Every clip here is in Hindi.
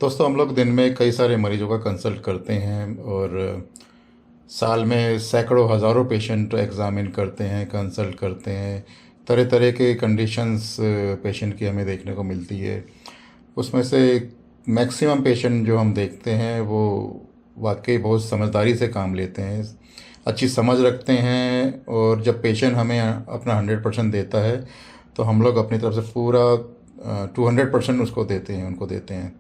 दोस्तों, हम लोग दिन में कई सारे मरीजों का कंसल्ट करते हैं और साल में सैकड़ों हज़ारों पेशेंट एग्ज़ामिन करते हैं, कंसल्ट करते हैं। तरह तरह के कंडीशंस पेशेंट की हमें देखने को मिलती है। उसमें से मैक्सिमम पेशेंट जो हम देखते हैं वो वाकई बहुत समझदारी से काम लेते हैं, अच्छी समझ रखते हैं। और जब पेशेंट हमें अपना 100% देता है तो हम लोग अपनी तरफ से पूरा 200% उसको देते हैं, उनको देते हैं।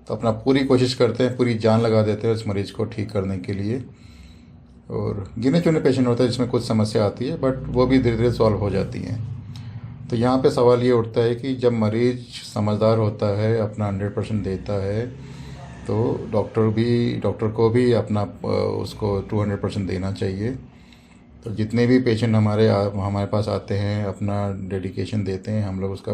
तो अपना पूरी कोशिश करते हैं, पूरी जान लगा देते हैं उस मरीज़ को ठीक करने के लिए। और गिने चुने पेशेंट होते हैं जिसमें कुछ समस्या आती है, बट वो भी धीरे धीरे सॉल्व हो जाती हैं। तो यहाँ पे सवाल ये उठता है कि जब मरीज़ समझदार होता है, अपना 100% देता है, तो डॉक्टर को भी अपना उसको 200% देना चाहिए। तो जितने भी पेशेंट हमारे पास आते हैं, अपना डेडिकेशन देते हैं, हम लोग उसका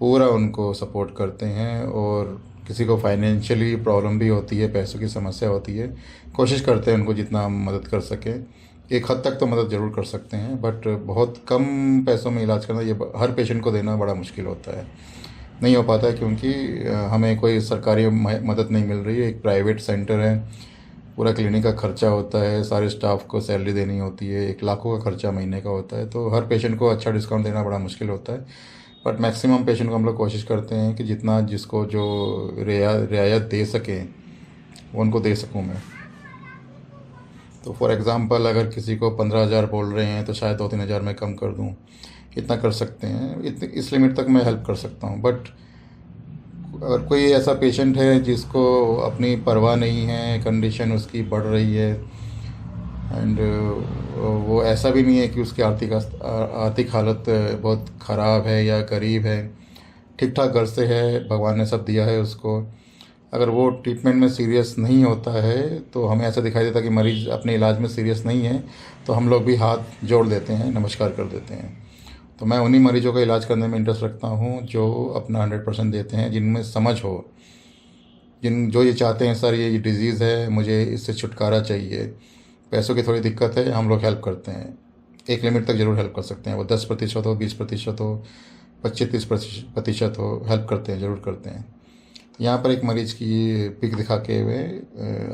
पूरा उनको सपोर्ट करते हैं। और किसी को फाइनेंशियली प्रॉब्लम भी होती है, पैसों की समस्या होती है, कोशिश करते हैं उनको जितना हम मदद कर सकें। एक हद तक तो मदद ज़रूर कर सकते हैं, बट बहुत कम पैसों में इलाज करना, ये हर पेशेंट को देना बड़ा मुश्किल होता है, नहीं हो पाता है। क्योंकि हमें कोई सरकारी मदद नहीं मिल रही है, एक प्राइवेट सेंटर है, पूरा क्लिनिक का खर्चा होता है, सारे स्टाफ को सैलरी देनी होती है, 1 लाखों का खर्चा महीने का होता है। तो हर पेशेंट को अच्छा डिस्काउंट देना बड़ा मुश्किल होता है। बट मैक्सिमम पेशेंट को हम लोग कोशिश करते हैं कि जितना जिसको जो रियायत दे सकें वो उनको दे सकूं मैं। तो फॉर एग्ज़ाम्पल, अगर किसी को 15,000 बोल रहे हैं तो शायद 2-3 हज़ार मैं कम कर दूं, इतना कर सकते हैं। इस लिमिट तक मैं हेल्प कर सकता हूं। बट अगर कोई ऐसा पेशेंट है जिसको अपनी परवाह नहीं है, कंडीशन उसकी बढ़ रही है, एंड वो ऐसा भी नहीं है कि उसकी आर्थिक हालत बहुत ख़राब है या गरीब है, ठीक ठाक घर से है, भगवान ने सब दिया है उसको। अगर वो ट्रीटमेंट में सीरियस नहीं होता है, तो हमें ऐसा दिखाई देता कि मरीज़ अपने इलाज में सीरियस नहीं है, तो हम लोग भी हाथ जोड़ देते हैं, नमस्कार कर देते हैं। तो मैं उन्हीं मरीजों का इलाज करने में इंटरेस्ट रखता हूँ जो अपना 100% देते हैं, जिनमें समझ हो, जो ये चाहते हैं, सर ये डिज़ीज़ है, मुझे इससे छुटकारा चाहिए, पैसों की थोड़ी दिक्कत है, हम लोग हेल्प करते हैं। एक लिमिट तक ज़रूर हेल्प कर सकते हैं। वो 10% हो, 20% हो, 25-30% हो, हेल्प करते हैं, ज़रूर करते हैं। तो यहाँ पर एक मरीज़ की पिक दिखा के हुए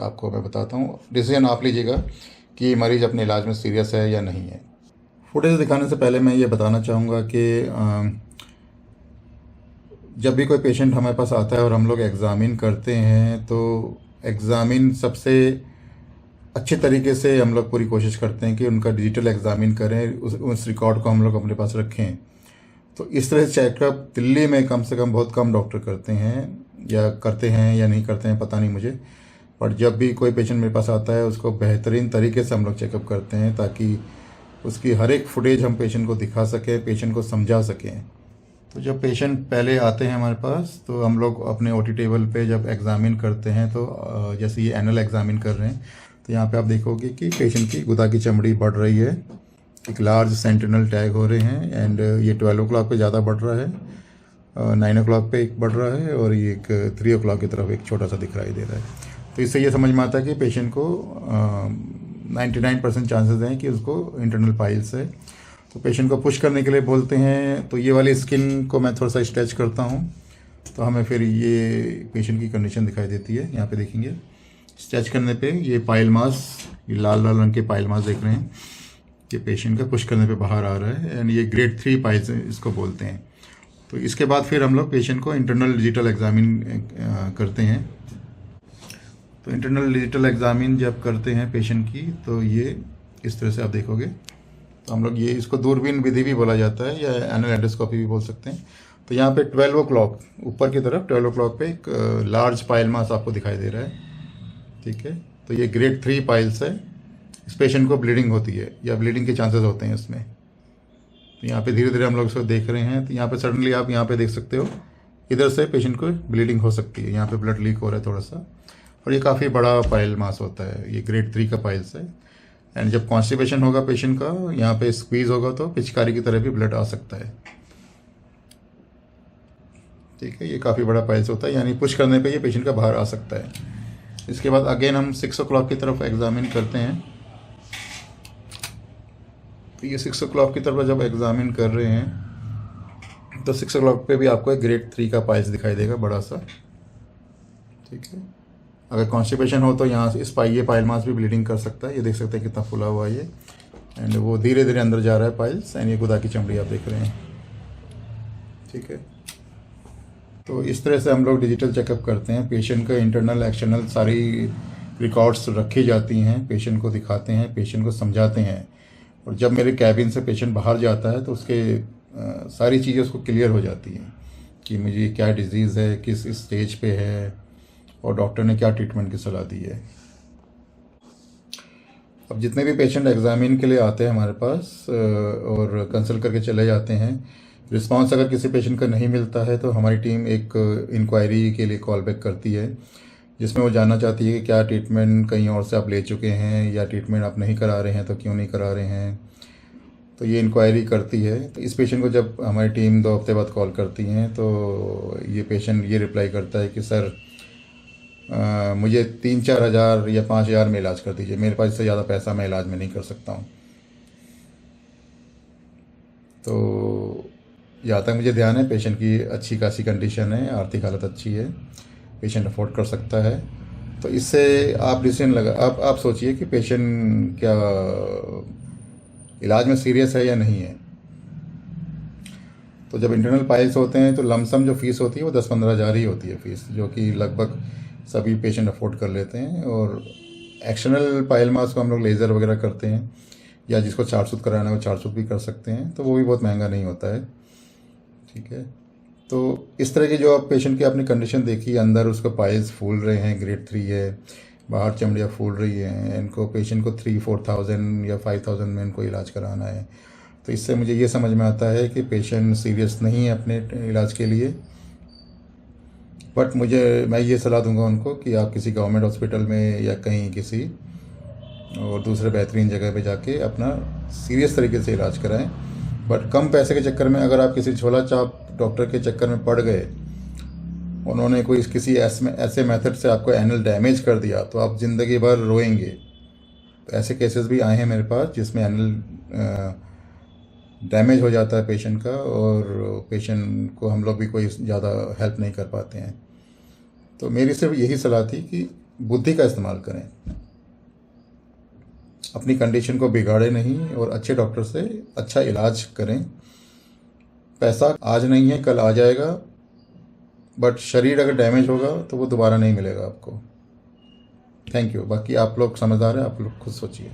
आपको मैं बताता हूँ। डिसीजन आप लीजिएगा कि ये मरीज़ अपने इलाज में सीरियस है या नहीं है। फुटेज दिखाने से पहले मैं ये बताना चाहूँगा कि जब भी कोई पेशेंट हमारे पास आता है और हम लोग एग्ज़ामिन करते हैं, तो एग्ज़ामिन सबसे अच्छे तरीके से हम लोग पूरी कोशिश करते हैं कि उनका डिजिटल एग्ज़ामिन करें, उस रिकॉर्ड को हम लोग अपने पास रखें। तो इस तरह से चेकअप दिल्ली में कम से कम बहुत कम डॉक्टर करते हैं या नहीं करते हैं, पता नहीं मुझे। पर जब भी कोई पेशेंट मेरे पास आता है, उसको बेहतरीन तरीके से हम लोग चेकअप करते हैं, ताकि उसकी हर एक फुटेज हम पेशेंट को दिखा सकें, पेशेंट को समझा सकें। तो जब पेशेंट पहले आते हैं हमारे पास, तो हम लोग अपने ओटी टेबल पे जब एग्ज़ामिन करते हैं, तो जैसे ये एनल एग्ज़ामिन कर रहे हैं, तो यहाँ पे आप देखोगे कि पेशेंट की गुदा की चमड़ी बढ़ रही है, एक लार्ज सेंटिनल टैग हो रहे हैं। एंड ये 12 o'clock पे ज़्यादा बढ़ रहा है, 9 o'clock पे एक बढ़ रहा है, और ये एक 3 o'clock की तरफ एक छोटा सा दिखाई दे रहा है। तो इससे ये समझ में आता है कि पेशेंट को 99% चांसेस हैं कि उसको इंटरनल पाइल्स है। तो पेशेंट को पुश करने के लिए बोलते हैं, तो ये वाली स्किन को मैं थोड़ा सा स्ट्रेच करता हूँ, तो हमें फिर ये पेशेंट की कंडीशन दिखाई देती है। यहाँ पे देखेंगे, स्ट्रेच करने पे ये पाइल मास, ये लाल लाल रंग के पाइल मास देख रहे हैं, ये पेशेंट का पुश करने पे बाहर आ रहा है, एंड ये ग्रेड 3 पाइल्स इसको बोलते हैं। तो इसके बाद फिर हम लोग पेशेंट को इंटरनल डिजिटल एग्ज़ामिन करते हैं। तो इंटरनल डिजिटल एग्ज़ामिन जब करते हैं पेशेंट की, तो ये इस तरह से आप देखोगे। तो हम लोग ये इसको दूरबीन विधि भी बोला जाता है, या एनल एंडोस्कोपी भी बोल सकते हैं। तो यहाँ पे 12 o'clock ऊपर की तरफ 12 o'clock पे एक लार्ज पाइल मास आपको दिखाई दे रहा है, ठीक है। तो ये ग्रेड 3 पाइल्स है। इस पेशेंट को ब्लीडिंग होती है, या ब्लीडिंग के चांसेस होते हैं इसमें। तो यहाँ पे धीरे धीरे हम लोग इसको देख रहे हैं। तो यहाँ पे सडनली आप यहाँ पे देख सकते हो, इधर से पेशेंट को ब्लीडिंग हो सकती है, यहाँ पे ब्लड लीक हो रहा है थोड़ा सा, और ये काफ़ी बड़ा पाइल मास होता है, ये ग्रेड 3 का पाइल्स है। एंड जब कॉन्स्टिपेशन होगा पेशेंट का, यहाँ पे स्क्वीज होगा, तो पिचकारी की तरह भी ब्लड आ सकता है, ठीक है। ये काफ़ी बड़ा पाइल्स होता है, यानी पुश करने पे ये पेशेंट का बाहर आ सकता है। इसके बाद अगेन हम 6 o'clock की तरफ एग्ज़ामिन करते हैं। तो ये 6 o'clock की तरफ जब एग्ज़ामिन कर रहे हैं, तो 6 o'clock पे भी आपको एक ग्रेड 3 का पाइल्स दिखाई देगा, बड़ा सा। ठीक है। अगर कॉन्स्टिपेशन हो तो यहाँ से इस ये पाइल मास भी ब्लीडिंग कर सकता है। ये देख सकते हैं कितना फुला हुआ है ये, एंड वो धीरे धीरे अंदर जा रहा है पाइल्स, एंड ये गुदा की चमड़ी आप देख रहे हैं। ठीक है। तो इस तरह से हम लोग डिजिटल चेकअप करते हैं। पेशेंट का इंटरनल एक्सटर्नल सारी रिकॉर्ड्स रखी जाती हैं, पेशेंट को दिखाते हैं, पेशेंट को समझाते हैं, और जब मेरे कैबिन से पेशेंट बाहर जाता है तो उसके सारी चीज़ें उसको क्लियर हो जाती हैं कि मुझे क्या डिज़ीज़ है, किस स्टेज पे है, और डॉक्टर ने क्या ट्रीटमेंट की सलाह दी है। अब जितने भी पेशेंट एग्जामिन के लिए आते हैं हमारे पास और कंसल्ट करके चले जाते हैं, रिस्पांस अगर किसी पेशेंट का नहीं मिलता है तो हमारी टीम एक इंक्वायरी के लिए कॉल बैक करती है, जिसमें वो जानना चाहती है कि क्या ट्रीटमेंट कहीं और से आप ले चुके हैं, या ट्रीटमेंट आप नहीं करा रहे हैं तो क्यों नहीं करा रहे हैं। तो ये इंक्वायरी करती है। तो इस पेशेंट को जब हमारी टीम 2 हफ्ते बाद कॉल करती हैं तो ये पेशेंट ये रिप्लाई करता है कि सर मुझे 3-4 हज़ार या 5 हज़ार में इलाज कर दीजिए, मेरे पास इससे ज़्यादा पैसा मैं इलाज में नहीं कर सकता हूँ। तो जहाँ तक मुझे ध्यान है पेशेंट की अच्छी खासी कंडीशन है, आर्थिक हालत अच्छी है, पेशेंट अफोर्ड कर सकता है। तो इससे आप डिसीजन लगा, आप सोचिए कि पेशेंट क्या इलाज में सीरियस है या नहीं है। तो जब इंटरनल पाइल्स होते हैं तो लमसम जो फ़ीस होती है वो 10-15 हज़ार ही होती है फ़ीस, जो कि लगभग सभी पेशेंट अफोर्ड कर लेते हैं। और एक्सटर्नल पाइल मास को हम लोग लेज़र वगैरह करते हैं, या जिसको चारसूत कराना है वो चारसूत भी कर सकते हैं, तो वो भी बहुत महंगा नहीं होता है। ठीक है। तो इस तरह की जो आप पेशेंट की आपने कंडीशन देखी, अंदर उसको पाइल्स फूल रहे हैं, ग्रेड 3 है, बाहर चमड़ियाँ फूल रही हैं, इनको पेशेंट को 3-4,000 या 5,000 में इनको इलाज कराना है। तो इससे मुझे ये समझ में आता है कि पेशेंट सीरियस नहीं है अपने इलाज के लिए। बट मैं ये सलाह दूंगा उनको कि आप किसी गवर्नमेंट हॉस्पिटल में या कहीं किसी और दूसरे बेहतरीन जगह पे जाके अपना सीरियस तरीके से इलाज कराएं। बट कम पैसे के चक्कर में अगर आप किसी झोला छाप डॉक्टर के चक्कर में पड़ गए, उन्होंने कोई किसी ऐसे मेथड से आपको एनल डैमेज कर दिया, तो आप ज़िंदगी भर रोएंगे। तो ऐसे केसेस भी आए हैं मेरे पास जिसमें एनल डैमेज हो जाता है पेशेंट का, और पेशेंट को हम लोग भी कोई ज़्यादा हेल्प नहीं कर पाते हैं। तो मेरी सिर्फ यही सलाह थी कि बुद्धि का इस्तेमाल करें, अपनी कंडीशन को बिगाड़े नहीं, और अच्छे डॉक्टर से अच्छा इलाज करें। पैसा आज नहीं है कल आ जाएगा, बट शरीर अगर डैमेज होगा तो वो दोबारा नहीं मिलेगा आपको। Thank you. बाकी आप लोग समझदार हैं, आप लोग खुद सोचिए।